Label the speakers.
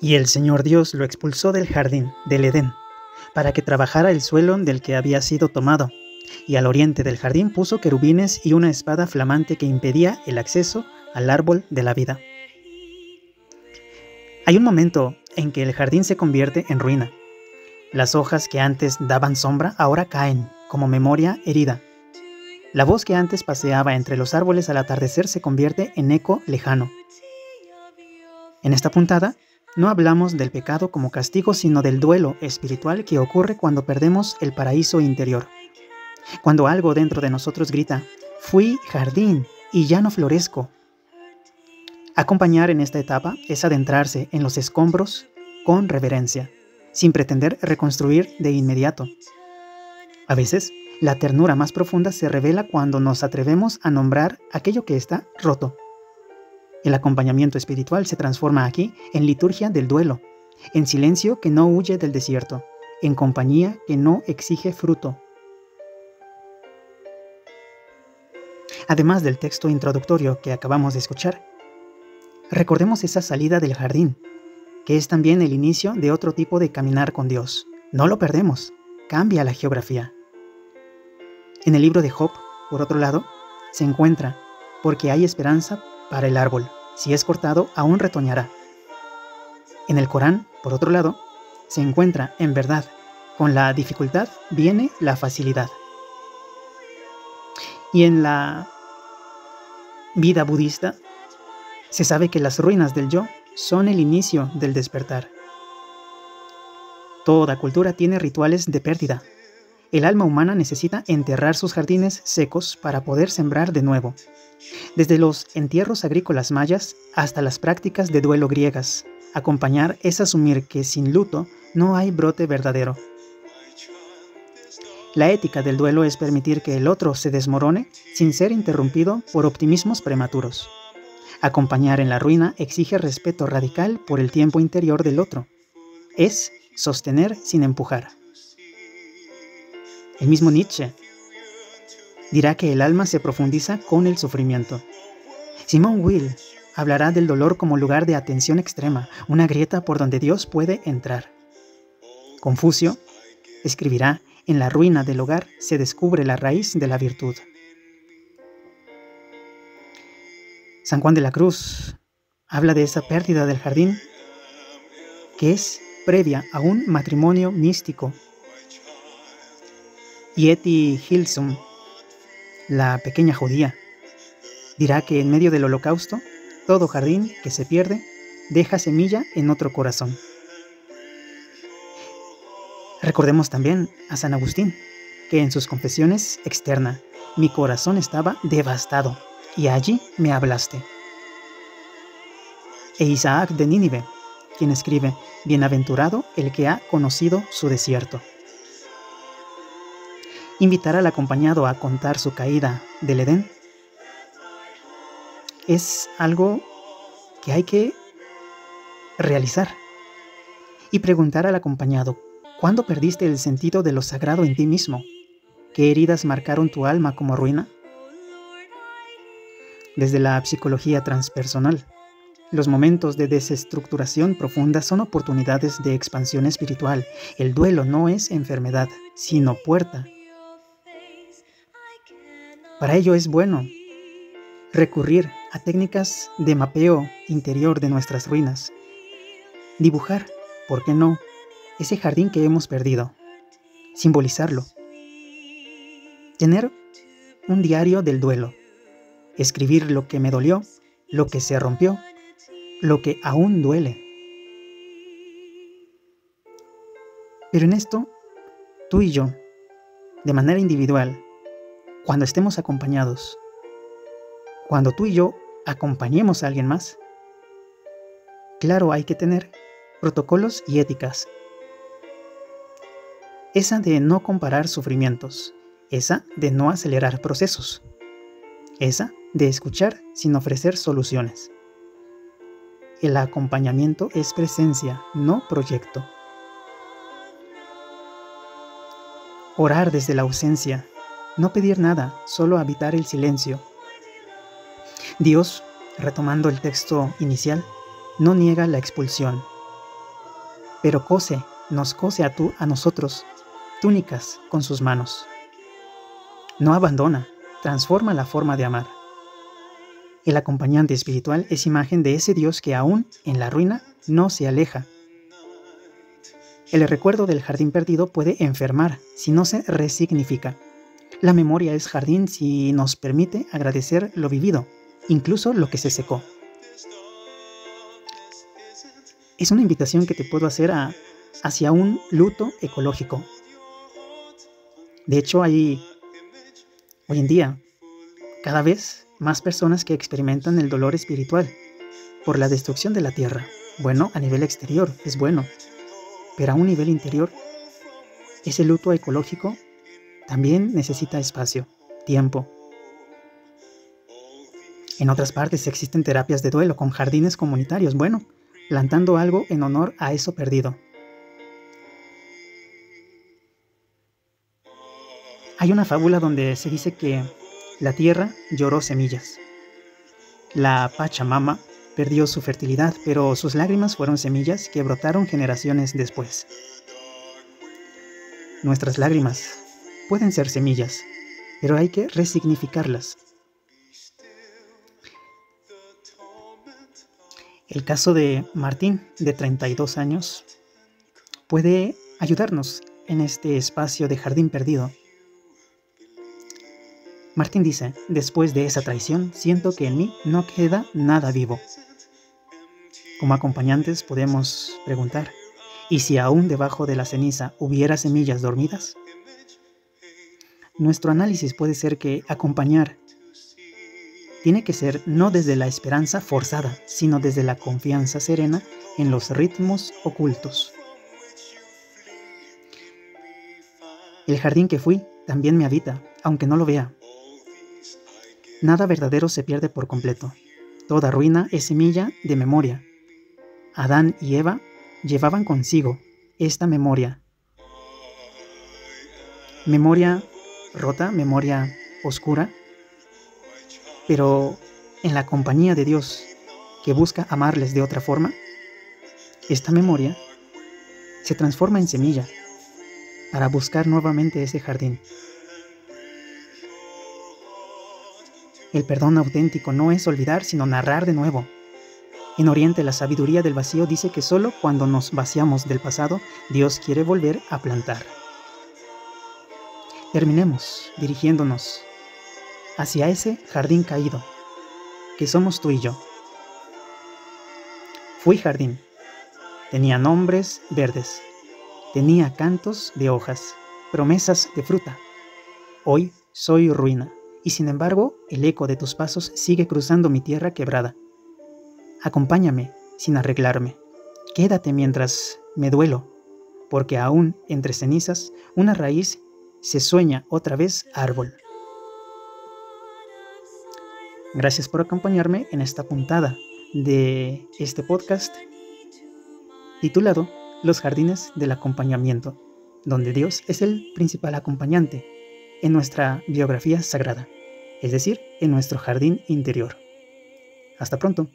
Speaker 1: Y el Señor Dios lo expulsó del jardín, del Edén, para que trabajara el suelo del que había sido tomado. Y al oriente del jardín puso querubines y una espada flamante que impedía el acceso al árbol de la vida. Hay un momento en que el jardín se convierte en ruina. Las hojas que antes daban sombra ahora caen, como memoria herida. La voz que antes paseaba entre los árboles al atardecer se convierte en eco lejano. En esta puntada, no hablamos del pecado como castigo, sino del duelo espiritual que ocurre cuando perdemos el paraíso interior. Cuando algo dentro de nosotros grita, fui jardín y ya no florezco. Acompañar en esta etapa es adentrarse en los escombros con reverencia, sin pretender reconstruir de inmediato. A veces, la ternura más profunda se revela cuando nos atrevemos a nombrar aquello que está roto. El acompañamiento espiritual se transforma aquí en liturgia del duelo, en silencio que no huye del desierto, en compañía que no exige fruto. Además del texto introductorio que acabamos de escuchar, recordemos esa salida del jardín, que es también el inicio de otro tipo de caminar con Dios. No lo perdemos, cambia la geografía. En el libro de Job, por otro lado, se encuentra, porque hay esperanza para el árbol, si es cortado aún retoñará. En el Corán, por otro lado, se encuentra, en verdad, con la dificultad viene la facilidad. Y en la vida budista, se sabe que las ruinas del yo son el inicio del despertar. Toda cultura tiene rituales de pérdida. El alma humana necesita enterrar sus jardines secos para poder sembrar de nuevo. Desde los entierros agrícolas mayas hasta las prácticas de duelo griegas, acompañar es asumir que sin luto no hay brote verdadero. La ética del duelo es permitir que el otro se desmorone sin ser interrumpido por optimismos prematuros. Acompañar en la ruina exige respeto radical por el tiempo interior del otro. Es sostener sin empujar. El mismo Nietzsche dirá que el alma se profundiza con el sufrimiento. Simone Weil hablará del dolor como lugar de atención extrema, una grieta por donde Dios puede entrar. Confucio escribirá: en la ruina del hogar se descubre la raíz de la virtud. San Juan de la Cruz habla de esa pérdida del jardín que es previa a un matrimonio místico. Y Etty Hillesum, la pequeña judía, dirá que en medio del holocausto, todo jardín que se pierde deja semilla en otro corazón. Recordemos también a San Agustín, que en sus confesiones externa, mi corazón estaba devastado, y allí me hablaste. E Isaac de Nínive, quien escribe, bienaventurado el que ha conocido su desierto. Invitar al acompañado a contar su caída del Edén es algo que hay que realizar. Y preguntar al acompañado, ¿cuándo perdiste el sentido de lo sagrado en ti mismo? ¿Qué heridas marcaron tu alma como ruina? Desde la psicología transpersonal, los momentos de desestructuración profunda son oportunidades de expansión espiritual. El duelo no es enfermedad, sino puerta. Para ello es bueno recurrir a técnicas de mapeo interior de nuestras ruinas. Dibujar, ¿por qué no?, ese jardín que hemos perdido. Simbolizarlo. Tener un diario del duelo. Escribir lo que me dolió, lo que se rompió, lo que aún duele. Pero en esto, tú y yo, de manera individual, cuando estemos acompañados, cuando tú y yo acompañemos a alguien más, claro, hay que tener protocolos y éticas. Esa de no comparar sufrimientos, esa de no acelerar procesos, esa de escuchar sin ofrecer soluciones. El acompañamiento es presencia, no proyecto. Orar desde la ausencia, no pedir nada, solo habitar el silencio. Dios, retomando el texto inicial, no niega la expulsión, pero nos cose a nosotros túnicas con sus manos. No abandona, transforma la forma de amar. El acompañante espiritual es imagen de ese Dios que aún en la ruina no se aleja. El recuerdo del jardín perdido puede enfermar si no se resignifica. La memoria es jardín si nos permite agradecer lo vivido, incluso lo que se secó. Es una invitación que te puedo hacer hacia un luto ecológico. De hecho, hay hoy en día cada vez más personas que experimentan el dolor espiritual por la destrucción de la tierra. Bueno, a nivel exterior es bueno, pero a un nivel interior, ese luto ecológico también necesita espacio, tiempo. En otras partes existen terapias de duelo con jardines comunitarios, bueno, plantando algo en honor a eso perdido. Hay una fábula donde se dice que la tierra lloró semillas. La Pachamama perdió su fertilidad, pero sus lágrimas fueron semillas que brotaron generaciones después. Nuestras lágrimas pueden ser semillas, pero hay que resignificarlas. El caso de Martín, de 32 años, puede ayudarnos en este espacio de jardín perdido. Martín dice, después de esa traición, siento que en mí no queda nada vivo. Como acompañantes podemos preguntar, ¿y si aún debajo de la ceniza hubiera semillas dormidas? Nuestro análisis puede ser que acompañar tiene que ser no desde la esperanza forzada, sino desde la confianza serena en los ritmos ocultos. El jardín que fui también me habita, aunque no lo vea. Nada verdadero se pierde por completo. Toda ruina es semilla de memoria. Adán y Eva llevaban consigo esta memoria. Memoria rota, memoria oscura, pero en la compañía de Dios, que busca amarles de otra forma, esta memoria se transforma en semilla para buscar nuevamente ese jardín. El perdón auténtico no es olvidar, sino narrar de nuevo. En Oriente, la sabiduría del vacío dice que solo cuando nos vaciamos del pasado, Dios quiere volver a plantar. Terminemos dirigiéndonos hacia ese jardín caído, que somos tú y yo. Fui jardín, tenía nombres verdes, tenía cantos de hojas, promesas de fruta. Hoy soy ruina, y sin embargo el eco de tus pasos sigue cruzando mi tierra quebrada. Acompáñame sin arreglarme, quédate mientras me duelo, porque aún entre cenizas una raíz se sueña otra vez árbol. Gracias por acompañarme en esta puntada de este podcast titulado Los jardines del acompañamiento, donde Dios es el principal acompañante en nuestra biografía sagrada, es decir, en nuestro jardín interior. Hasta pronto.